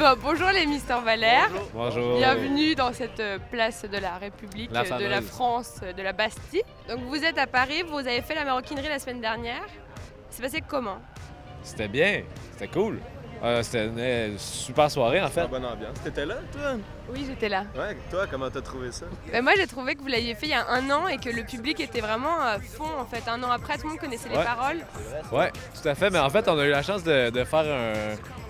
Bon, bonjour les Mister Valère. Bonjour. Bienvenue dans cette place de la République, La de la fameuse. France, de la Bastille. Donc vous êtes à Paris, vous avez fait la maroquinerie la semaine dernière. C'est passé comment? C'était bien, c'était cool. C'était une super soirée en fait. Ah, bonne ambiance. T'étais là, toi? Oui, j'étais là. Ouais, toi, comment t'as trouvé ça? Moi j'ai trouvé que vous l'aviez fait il y a un an et que le public était vraiment à fond en fait. Un an après, tout le monde connaissait les Ouais. paroles. Ouais, tout à fait. Mais en fait, on a eu la chance de faire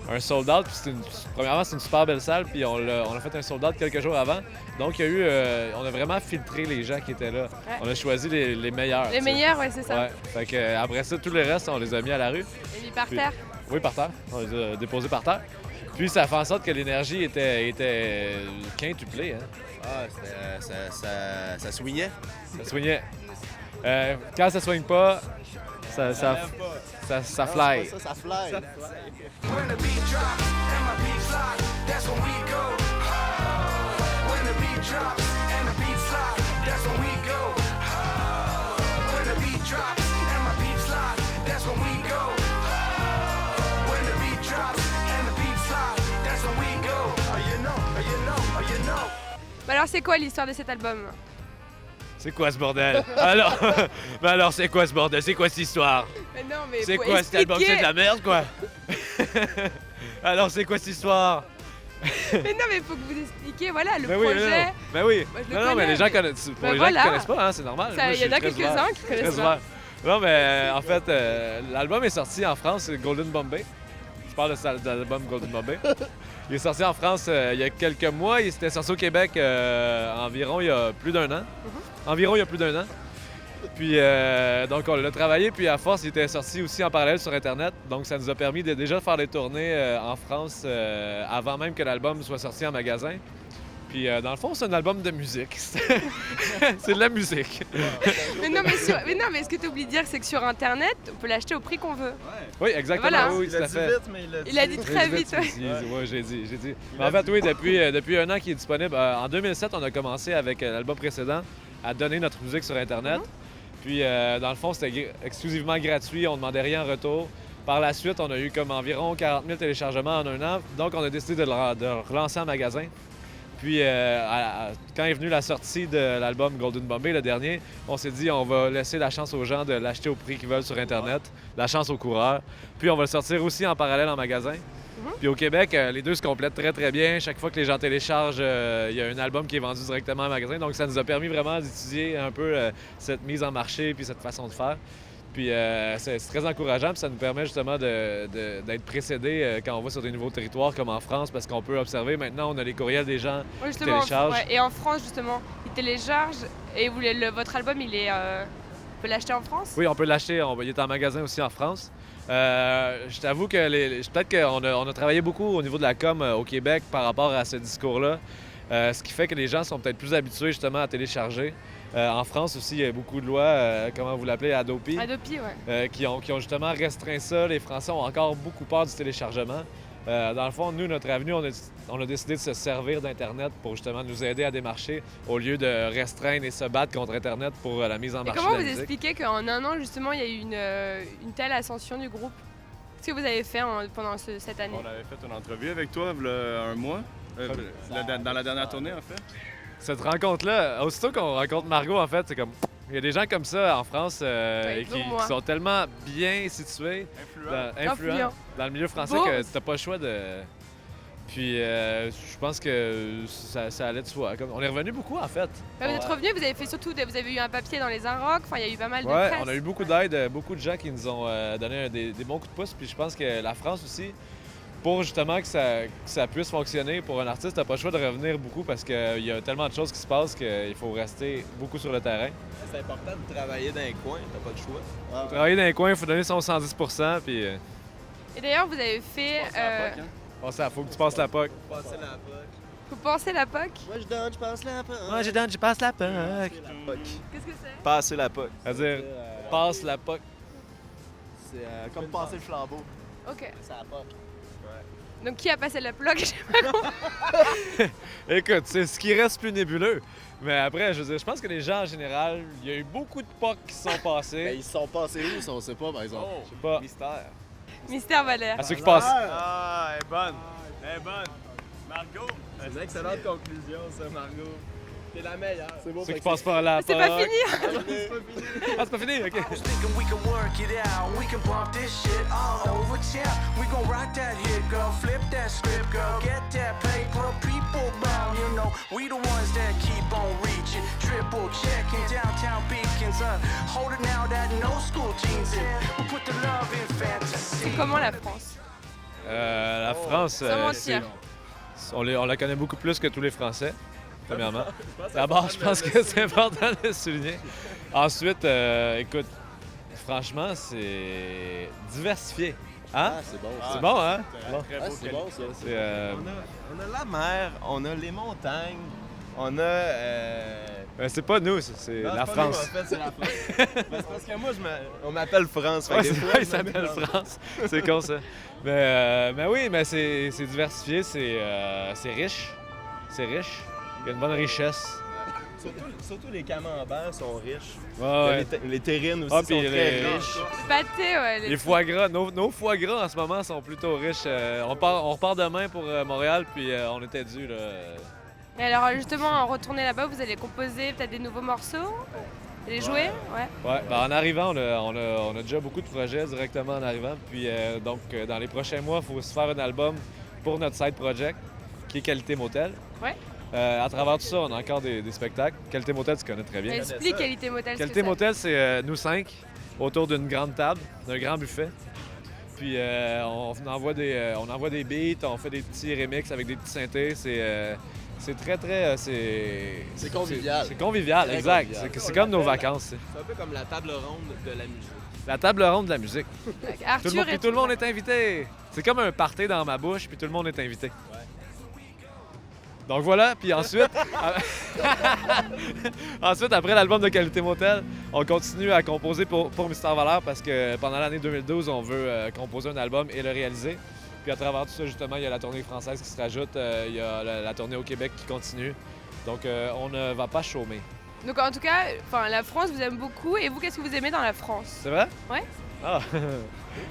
un sold out. Puis premièrement, c'est une super belle salle. Puis on a fait un sold out quelques jours avant. Donc, il y a eu, on a vraiment filtré les gens qui étaient là. Ouais. On a choisi les meilleurs. Les tu sais. meilleurs, ouais, c'est ça. Ouais. Fait que, après ça, tous les restes, on les a mis à la rue. Et mis par Puis- terre. Oui, par terre. On les a déposés par terre. Puis ça fait en sorte que l'énergie était quintuplée. Hein? Ah, ça swingait. Ça soignait. Quand ça soigne pas, ça fly. Ça fly. When the beat drops and my beats lock, that's when we go. When the beat drops and the beats lock, that's when we go. When the beat drops and my beats lock, that's when we go. When the beat drops and the beats lock, that's when we go. Oh, you know, oh, you know, oh, you know. Bah alors c'est quoi l'histoire de cet album? C'est quoi ce bordel? Alors, ben alors c'est quoi ce bordel? C'est quoi cette histoire? Mais non, mais C'est faut quoi cet album? C'est expliquer. de la merde, quoi? Alors c'est quoi cette histoire? Mais non, mais faut que vous expliquiez, voilà, le Ben oui, projet. non. Ben oui. Moi, je le Non, non, mais connais, les gens mais- connaissent. Pour Ben les gens voilà. qui connaissent pas, hein, c'est normal. Ça, Moi, il je y en a suis très quelques-uns ouvert. qui connaissent Très pas. ouvert. Non, mais en fait, l'album est sorti en France, c'est Golden Bombay. Je parle de l'album Golden Bombay. Il est sorti en France il y a quelques mois. Il s'était sorti au Québec environ il y a plus d'un an. Environ il y a plus d'un an. Puis donc on l'a travaillé, puis à force il était sorti aussi en parallèle sur Internet. Donc ça nous a permis de déjà faire des tournées en France avant même que l'album soit sorti en magasin. Puis dans le fond, c'est un album de musique. C'est de la musique. Mais non, mais ce que tu oublies de dire, c'est que sur Internet, on peut l'acheter au prix qu'on veut. Oui, exactement. Voilà. Oui, Il tout a à dit fait. vite, mais Il a dit très vite, ouais. Oui, j'ai dit. Mais en fait, oui, depuis un an qu'il est disponible. En 2007, on a commencé avec l'album précédent à donner notre musique sur Internet. Puis, dans le fond, c'était exclusivement gratuit. On ne demandait rien en retour. Par la suite, on a eu comme environ 40 000 téléchargements en un an. Donc, on a décidé de le relancer en magasin. Puis, quand est venue la sortie de l'album Golden Bombay, le dernier, on s'est dit on va laisser la chance aux gens de l'acheter au prix qu'ils veulent sur Internet, la chance aux coureurs. Puis, on va le sortir aussi en parallèle en magasin. Puis au Québec, les deux se complètent très, très bien. Chaque fois que les gens téléchargent, il y a un album qui est vendu directement en magasin. Donc, ça nous a permis vraiment d'étudier un peu cette mise en marché puis cette façon de faire. Puis c'est très encourageant, puis ça nous permet justement d'être précédés quand on va sur des nouveaux territoires comme en France, parce qu'on peut observer maintenant, on a les courriels des gens Ouais, qui justement, téléchargent. ouais. Et en France, justement, ils téléchargent et votre album, on peut l'acheter en France? Oui, on peut l'acheter, il est en magasin aussi en France. Je t'avoue que peut-être qu'on a travaillé beaucoup au niveau de la com au Québec par rapport à ce discours-là, ce qui fait que les gens sont peut-être plus habitués justement à télécharger. En France aussi, il y a beaucoup de lois, comment vous l'appelez, Adopi, Adopi, ouais. qui ont justement restreint ça. Les Français ont encore beaucoup peur du téléchargement. Dans le fond, nous, notre avenue, on a décidé de se servir d'Internet pour justement nous aider à démarcher au lieu de restreindre et se battre contre Internet pour la mise en Et marché comment de la vous musique. expliquez qu'en un an, justement, il y a eu une telle ascension du groupe? Qu'est-ce que vous avez fait pendant cette année? On avait fait une entrevue avec toi il y a un mois, dans la dernière tournée en fait. Cette rencontre-là, aussitôt qu'on rencontre Margot, en fait, c'est comme... Il y a des gens comme ça en France Ouais, qui moi. sont tellement bien situés, influents Influents. dans le milieu français Beau. que t'as pas le choix de... Puis je pense que ça allait de soi. On est revenu beaucoup, en fait. Bah, vous êtes revenu, vous avez fait surtout, vous avez eu un papier dans les Inrocks, enfin, il y a eu pas mal de Ouais, presse. on a eu beaucoup d'aide, beaucoup de gens qui nous ont donné des bons coups de pouce. Puis je pense que la France aussi, pour justement que ça puisse fonctionner pour un artiste, t'as pas le choix de revenir beaucoup parce qu'il y a tellement de choses qui se passent qu'il faut rester beaucoup sur le terrain. C'est important de travailler dans les coins, t'as pas le choix. Travailler dans les coins, il faut donner son 110 puis Et d'ailleurs, vous avez fait... faut que tu passes la POC. Passer la POC. Vous pensez la POC? Moi, je donne, je passe la POC. Moi, je donne, je passe la POC. Qu'est-ce que c'est? Passer la POC. C'est-à-dire, passe la POC. C'est comme passer le flambeau. Ok. C'est la POC. Donc qui a passé la POC? J'ai pas compris. Écoute, c'est ce qui reste plus nébuleux. Mais après, je veux dire, je pense que les gens en général, il y a eu beaucoup de POC qui sont Ben, passés. ils se sont passés où, ça, on sait pas, par exemple. Je sais pas. Mystère. Mystère Valère. À ceux qui passent. Ah, elle est bonne. Elle est bonne. Margot, c'est une excellente conclusion, ça, Margot. T'es la meilleure. C'est beau. Ceux qui passent par là. C'est pas fini. Ah, c'est pas fini? OK. I was thinking we can work it out. We can bump this shit all over town. We gon' rock that hit, girl. Flip that script, girl. Get that paper, people bound. You know, we the ones that keep on reaching. Triple checking downtown beacons. Holding out that no school jeans in. We put the love in fantasy. C'est comment la France? La France, Sans mentir. on la connaît beaucoup plus que tous les Français, premièrement. D'abord, je pense que c'est important de le souligner. Ensuite, écoute, franchement, c'est diversifié. Hein? Ah, c'est bon. C'est bon, hein? Bon. Ah, c'est bon, ça. C'est, On a la mer, on a les montagnes, on a... c'est pas nous, c'est Non, la c'est pas nous, France. en fait, c'est la France. Mais c'est parce que moi, on m'appelle France. Fait Ouais, que des c'est fois, vrai, il je me mets s'appelle dans- France. C'est con, ça. Mais oui, mais c'est diversifié, c'est riche. C'est riche. Il y a une bonne richesse. Surtout les camemberts sont riches. Ouais, ouais. Les terrines aussi Ah, sont puis très les- riches. Pâté, ouais. Les foie gras, nos foie gras en ce moment sont plutôt riches. On repart demain pour Montréal, puis on était dû, là. Et alors justement, en retournant là-bas, vous allez composer peut-être des nouveaux morceaux? Les jouer? Ouais. Ouais, ben en arrivant, on a déjà beaucoup de projets directement en arrivant. Puis donc, dans les prochains mois, il faut se faire un album pour notre side project, qui est Qualité Motel. Ouais. À travers tout ça, on a encore des spectacles. Qualité Motel, tu connais très bien. Explique Qualité Motel. Qualité Motel, c'est nous 5 autour d'une grande table, d'un grand buffet. Puis on envoie des beats, on fait des petits remixes avec des petits synthés. C'est très... C'est convivial. C'est convivial, Très exact. convivial. C'est comme nos vacances. C'est C'est un peu comme la table ronde de la musique. la table ronde de la musique. Arthur Puis tout le monde est invité. C'est comme un party dans ma bouche, puis tout le monde est invité. Donc voilà, puis ensuite, ensuite après l'album de Qualité Motel, on continue à composer pour Mystère Valeur parce que pendant l'année 2012, on veut composer un album et le réaliser. Puis à travers tout ça, justement, il y a la tournée française qui se rajoute, il y a la tournée au Québec qui continue. Donc on ne va pas chômer. Donc en tout cas, la France vous aime beaucoup. Et vous, qu'est-ce que vous aimez dans la France? C'est vrai? Ouais. Ah,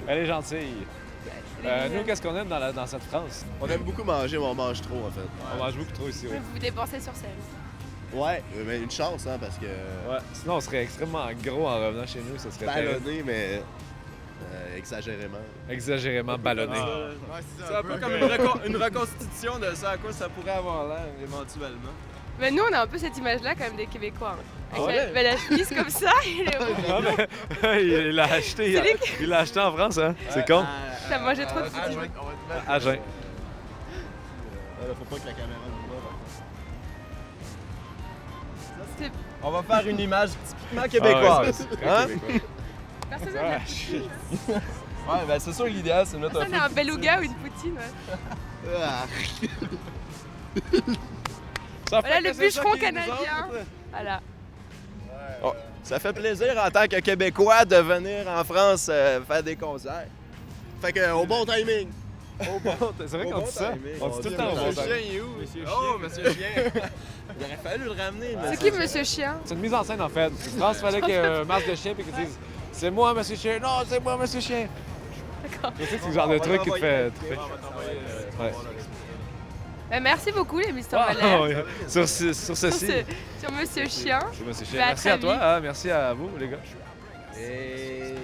elle est gentille. Elle est Nous, mignonne. qu'est-ce qu'on aime dans cette France? On aime beaucoup manger, mais on mange trop, en fait. On mange beaucoup trop ici, oui. Vous vous dépensez sur scène. Ouais, mais une chance, hein, parce que... Ouais. Sinon, on serait extrêmement gros en revenant chez nous. Ça serait terrible. Ballonné, mais exagérément. Exagérément ballonné. C'est un peu comme une reconstitution de ça à quoi ça pourrait avoir l'air, éventuellement. Mais nous, on a un peu cette image-là quand même des Québécois. Hein. Avec ouais? la chemise comme ça et le... Ah, mais, il l'a acheté. Il l'a acheté en France, hein? C'est con. T'as mangé trop de Ah, food. ouais, on va te mettre... À jeun. Faut pas que la caméra nous voit. C'est- On va faire une image typiquement québécoise. Hein? Personne n'a de la- Ouais, ben c'est sûr que l'idéal, c'est de mettre Personne n'a un beluga ou une poutine. Ouais. Ah. Ça Voilà fait le que c'est ça bûcheron qui nous canadien. autres. Voilà. Oh, ça fait plaisir en tant que Québécois de venir en France faire des concerts. Fait que au bon timing. Au bon, c'est vrai Au qu'on bon dit ça? timing. On dit tout le temps au bon Monsieur timing. Chien, il est où? Oh, Monsieur Chien. Il aurait fallu le ramener. C'est qui Monsieur Chien? C'est une mise en scène, en fait. France, fallait qu'il y ait un masque de chien et qu'ils disent « C'est moi, Monsieur Chien! » Non, c'est moi, Monsieur Chien! D'accord. Tu sais, c'est le genre de truc qui te fait... Ouais. Merci beaucoup les Mister Ah, Valère. oui. Sur Sur, ceci. sur Monsieur Chien. C'est Monsieur Bah, Chien. Merci très à toi, vite. hein, merci à vous, les gars. Et...